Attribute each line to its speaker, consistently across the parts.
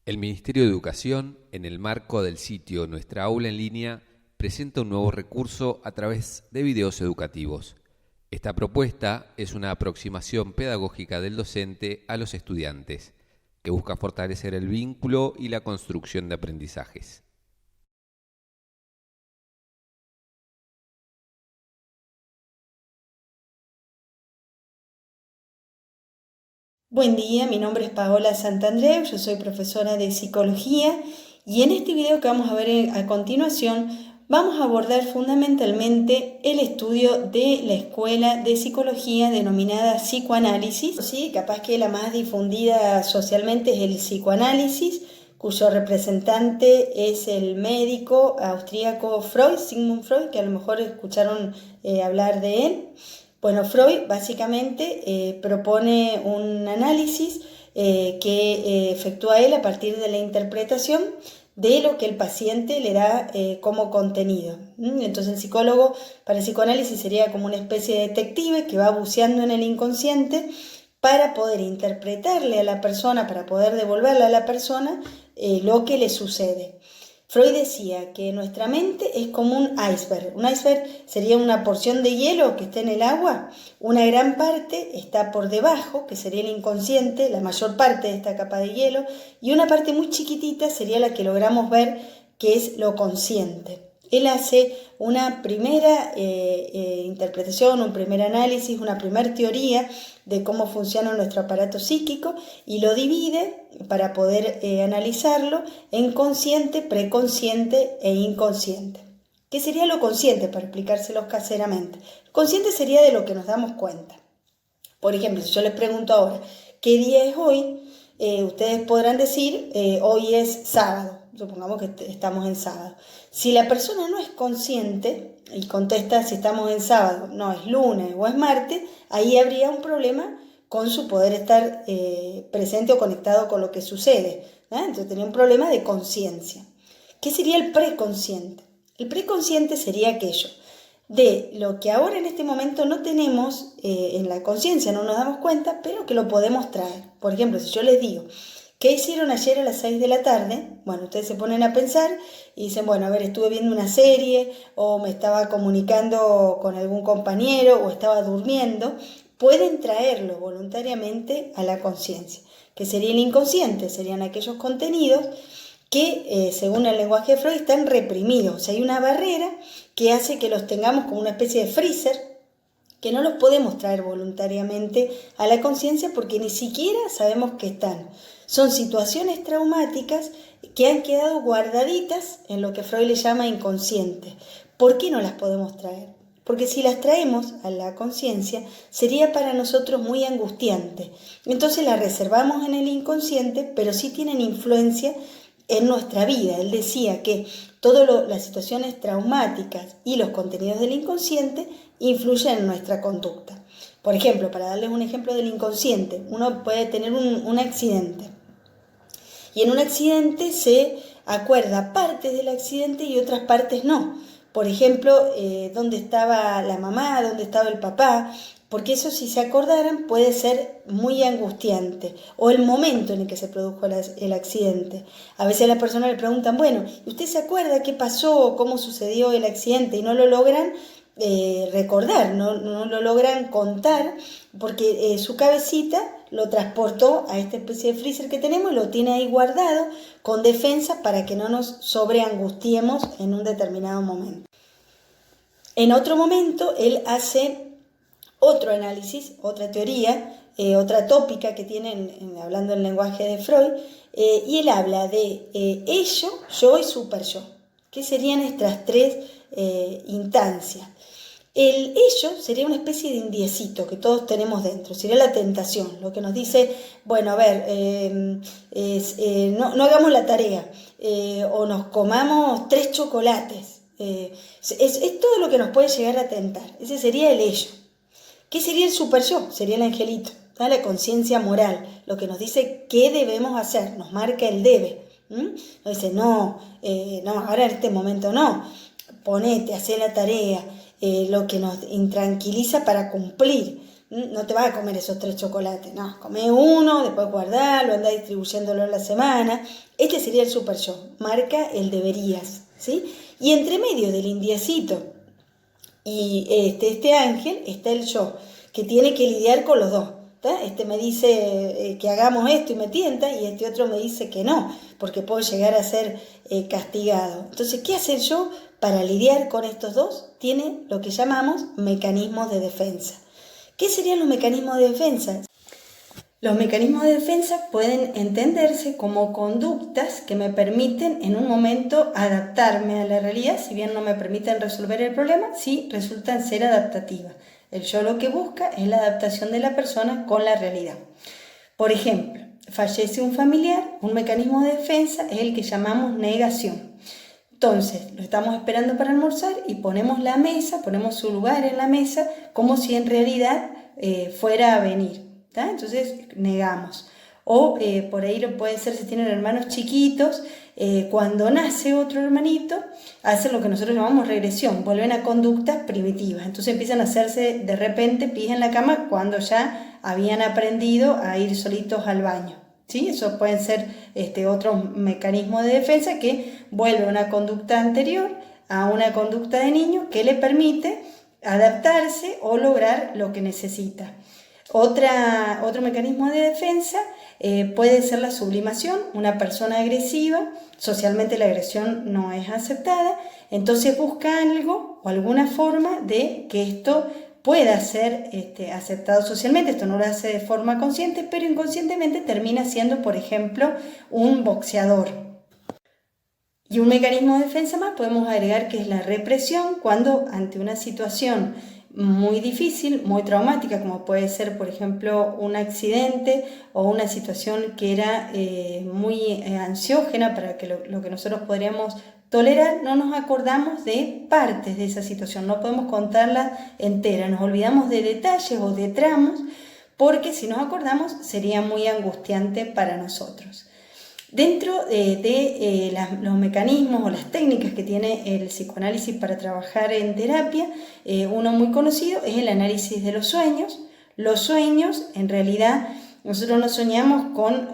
Speaker 1: El Ministerio de Educación, en el marco del sitio Nuestra Aula en Línea, presenta un nuevo recurso a través de videos educativos. Esta propuesta es una aproximación pedagógica del docente a los estudiantes, que busca fortalecer el vínculo y la construcción de aprendizajes.
Speaker 2: Buen día, mi nombre es Paola Santandreu, yo soy profesora de psicología y en este video que vamos a ver a continuación vamos a abordar fundamentalmente el estudio de la escuela de psicología denominada psicoanálisis. Sí, capaz que la más difundida socialmente es el psicoanálisis, cuyo representante es el médico austríaco Freud, Sigmund Freud, que a lo mejor escucharon hablar de él. Bueno, Freud básicamente propone un análisis que efectúa él a partir de la interpretación de lo que el paciente le da como contenido. Entonces el psicólogo para el psicoanálisis sería como una especie de detective que va buceando en el inconsciente para poder interpretarle a la persona, para poder devolverle a la persona lo que le sucede. Freud decía que nuestra mente es como un iceberg. Un iceberg sería una porción de hielo que está en el agua. Una gran parte está por debajo, que sería el inconsciente, la mayor parte de esta capa de hielo, y una parte muy chiquitita sería la que logramos ver, que es lo consciente. Él hace una primera interpretación, un primer análisis, una primera teoría de cómo funciona nuestro aparato psíquico y lo divide para poder analizarlo en consciente, preconsciente e inconsciente. ¿Qué sería lo consciente? Para explicárselos caseramente. Consciente sería de lo que nos damos cuenta. Por ejemplo, si yo les pregunto ahora, ¿qué día es hoy? Ustedes podrán decir, hoy es sábado. Supongamos que estamos en sábado. Si la persona no es consciente y contesta si estamos en sábado, no, es lunes o es martes, ahí habría un problema con su poder estar presente o conectado con lo que sucede. Entonces tenía un problema de conciencia. ¿Qué sería el preconsciente? El preconsciente sería aquello de lo que ahora en este momento no tenemos en la conciencia, no nos damos cuenta, pero que lo podemos traer. Por ejemplo, si yo les digo, ¿qué hicieron ayer a las 6 de la tarde? Bueno, ustedes se ponen a pensar y dicen, bueno, a ver, estuve viendo una serie o me estaba comunicando con algún compañero o estaba durmiendo. Pueden traerlo voluntariamente a la conciencia, que sería el inconsciente, serían aquellos contenidos que, según el lenguaje de Freud, están reprimidos. O sea, hay una barrera que hace que los tengamos como una especie de freezer, que no los podemos traer voluntariamente a la conciencia porque ni siquiera sabemos que están. Son situaciones traumáticas que han quedado guardaditas en lo que Freud le llama inconsciente. ¿Por qué no las podemos traer? Porque si las traemos a la conciencia sería para nosotros muy angustiante. Entonces las reservamos en el inconsciente, pero sí tienen influencia en nuestra vida. Él decía que todas las situaciones traumáticas y los contenidos del inconsciente influyen en nuestra conducta. Por ejemplo, para darles un ejemplo del inconsciente, uno puede tener un accidente y en un accidente se acuerda partes del accidente y otras partes no. Por ejemplo, dónde estaba la mamá, dónde estaba el papá, porque eso, si se acordaran, puede ser muy angustiante, o el momento en el que se produjo el accidente. A veces a las personas le preguntan, bueno, ¿usted se acuerda qué pasó, cómo sucedió el accidente? Y no lo logran recordar, no lo logran contar, porque su cabecita lo transportó a esta especie de freezer que tenemos y lo tiene ahí guardado con defensa para que no nos sobreangustiemos en un determinado momento. En otro momento él hace otro análisis, otra teoría, otra tópica que tiene, hablando en lenguaje de Freud, y él habla de ello, yo y super yo, que serían estas tres instancias. El ello sería una especie de indiecito que todos tenemos dentro, sería la tentación, lo que nos dice, bueno, a ver, no hagamos la tarea, o nos comamos 3 chocolates, es todo lo que nos puede llegar a tentar. Ese sería el ello. ¿Qué sería el super yo? Sería el angelito, la conciencia moral, lo que nos dice qué debemos hacer, nos marca el debe. Nos dice, no, ahora en este momento no, ponete, hacé la tarea, lo que nos intranquiliza para cumplir. no te vas a comer esos 3 chocolates, no, come uno, después guardalo, anda distribuyéndolo en la semana. Este sería el super yo, marca el deberías, ¿sí? Y entre medio del indiecito y este ángel está el yo, que tiene que lidiar con los dos. ¿Tá? Este me dice que hagamos esto y me tienta, y este otro me dice que no, porque puedo llegar a ser castigado. Entonces, ¿qué hacer yo para lidiar con estos dos? Tiene lo que llamamos mecanismos de defensa. ¿Qué serían los mecanismos de defensa? Los mecanismos de defensa pueden entenderse como conductas que me permiten en un momento adaptarme a la realidad. Si bien no me permiten resolver el problema, sí resultan ser adaptativas. El yo lo que busca es la adaptación de la persona con la realidad. Por ejemplo, fallece un familiar, un mecanismo de defensa es el que llamamos negación. Entonces, lo estamos esperando para almorzar y ponemos la mesa, ponemos su lugar en la mesa como si en realidad fuera a venir. ¿Tá? Entonces, negamos. O por ahí lo puede ser si tienen hermanos chiquitos, cuando nace otro hermanito, hacen lo que nosotros llamamos regresión, vuelven a conductas primitivas. Entonces empiezan a hacerse de repente pis en la cama cuando ya habían aprendido a ir solitos al baño. ¿Sí? Eso pueden ser otros mecanismos de defensa que vuelve una conducta anterior a una conducta de niño que le permite adaptarse o lograr lo que necesita. Otro mecanismo de defensa puede ser la sublimación. Una persona agresiva, socialmente la agresión no es aceptada, entonces busca algo o alguna forma de que esto pueda ser aceptado socialmente. Esto no lo hace de forma consciente, pero inconscientemente termina siendo, por ejemplo, un boxeador. Y un mecanismo de defensa más podemos agregar que es la represión, cuando ante una situación muy difícil, muy traumática, como puede ser, por ejemplo, un accidente o una situación que era muy ansiógena para que lo que nosotros podríamos tolerar, no nos acordamos de partes de esa situación, no podemos contarla entera, nos olvidamos de detalles o de tramos, porque si nos acordamos sería muy angustiante para nosotros. Dentro de los mecanismos o las técnicas que tiene el psicoanálisis para trabajar en terapia, uno muy conocido es el análisis de los sueños. Los sueños, en realidad, nosotros no soñamos con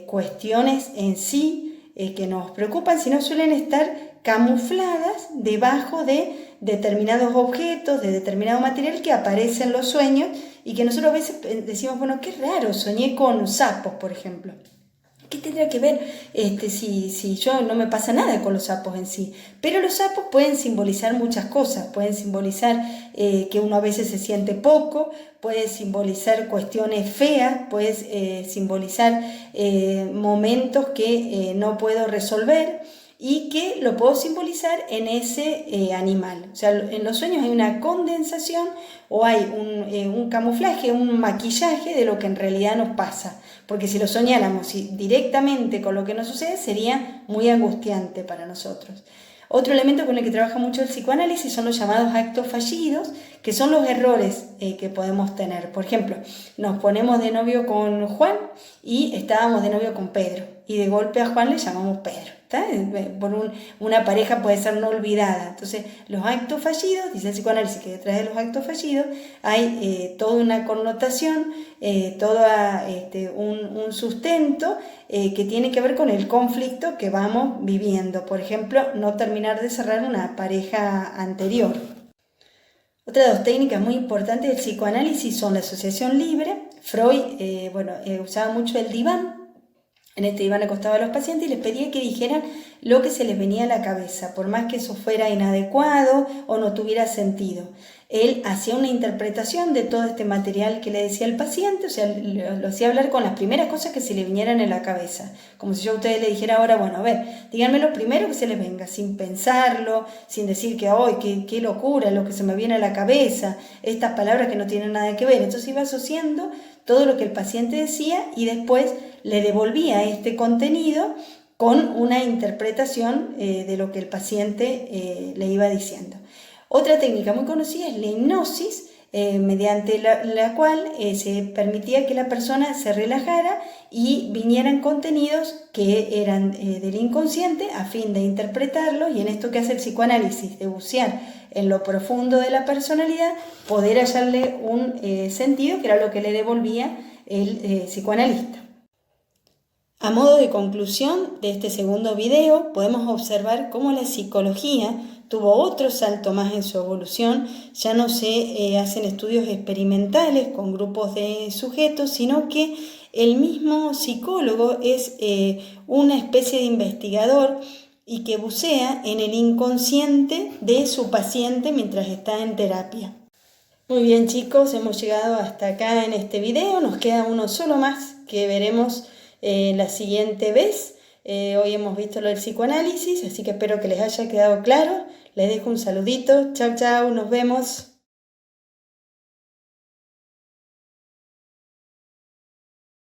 Speaker 2: cuestiones en sí que nos preocupan, sino suelen estar camufladas debajo de determinados objetos, de determinado material que aparece en los sueños y que nosotros a veces decimos, bueno, qué raro, soñé con sapos, por ejemplo. ¿Qué tendría que ver si yo no me pasa nada con los sapos en sí? Pero los sapos pueden simbolizar muchas cosas, pueden simbolizar que uno a veces se siente poco, puede simbolizar cuestiones feas, puede simbolizar momentos que no puedo resolver y que lo puedo simbolizar en ese animal. O sea, en los sueños hay una condensación o hay un camuflaje, un maquillaje de lo que en realidad nos pasa. Porque si lo soñáramos directamente con lo que nos sucede, sería muy angustiante para nosotros. Otro elemento con el que trabaja mucho el psicoanálisis son los llamados actos fallidos, que son los errores que podemos tener. Por ejemplo, nos ponemos de novio con Juan y estábamos de novio con Pedro. Y de golpe a Juan le llamamos Pedro. ¿Está? Por una pareja puede ser no olvidada. Entonces, los actos fallidos, dice el psicoanálisis que detrás de los actos fallidos hay toda una connotación, todo un sustento que tiene que ver con el conflicto que vamos viviendo. Por ejemplo, no terminar de cerrar una pareja anterior. Otras dos técnicas muy importantes del psicoanálisis son la asociación libre. Freud usaba mucho el diván. En este diván acostaba a los pacientes y les pedía que dijeran lo que se les venía a la cabeza, por más que eso fuera inadecuado o no tuviera sentido. Él hacía una interpretación de todo este material que le decía al paciente, o sea, lo hacía hablar con las primeras cosas que se le vinieran en la cabeza. Como si yo a ustedes le dijera ahora, bueno, a ver, díganme lo primero que se les venga, sin pensarlo, sin decir que, ¡ay, qué locura lo que se me viene a la cabeza! Estas palabras que no tienen nada que ver. Entonces iba asociando todo lo que el paciente decía y después le devolvía este contenido con una interpretación de lo que el paciente le iba diciendo. Otra técnica muy conocida es la hipnosis, mediante la cual se permitía que la persona se relajara y vinieran contenidos que eran del inconsciente a fin de interpretarlos, y en esto que hace el psicoanálisis, de bucear en lo profundo de la personalidad, poder hallarle un sentido que era lo que le devolvía el psicoanalista. A modo de conclusión de este segundo video, podemos observar cómo la psicología tuvo otro salto más en su evolución. Ya no se hacen estudios experimentales con grupos de sujetos, sino que el mismo psicólogo es una especie de investigador y que bucea en el inconsciente de su paciente mientras está en terapia. Muy bien, chicos, hemos llegado hasta acá en este video. Nos queda uno solo más que veremos la siguiente vez. Hoy hemos visto lo del psicoanálisis, así que espero que les haya quedado claro. Les dejo un saludito. Chau, chau, nos vemos.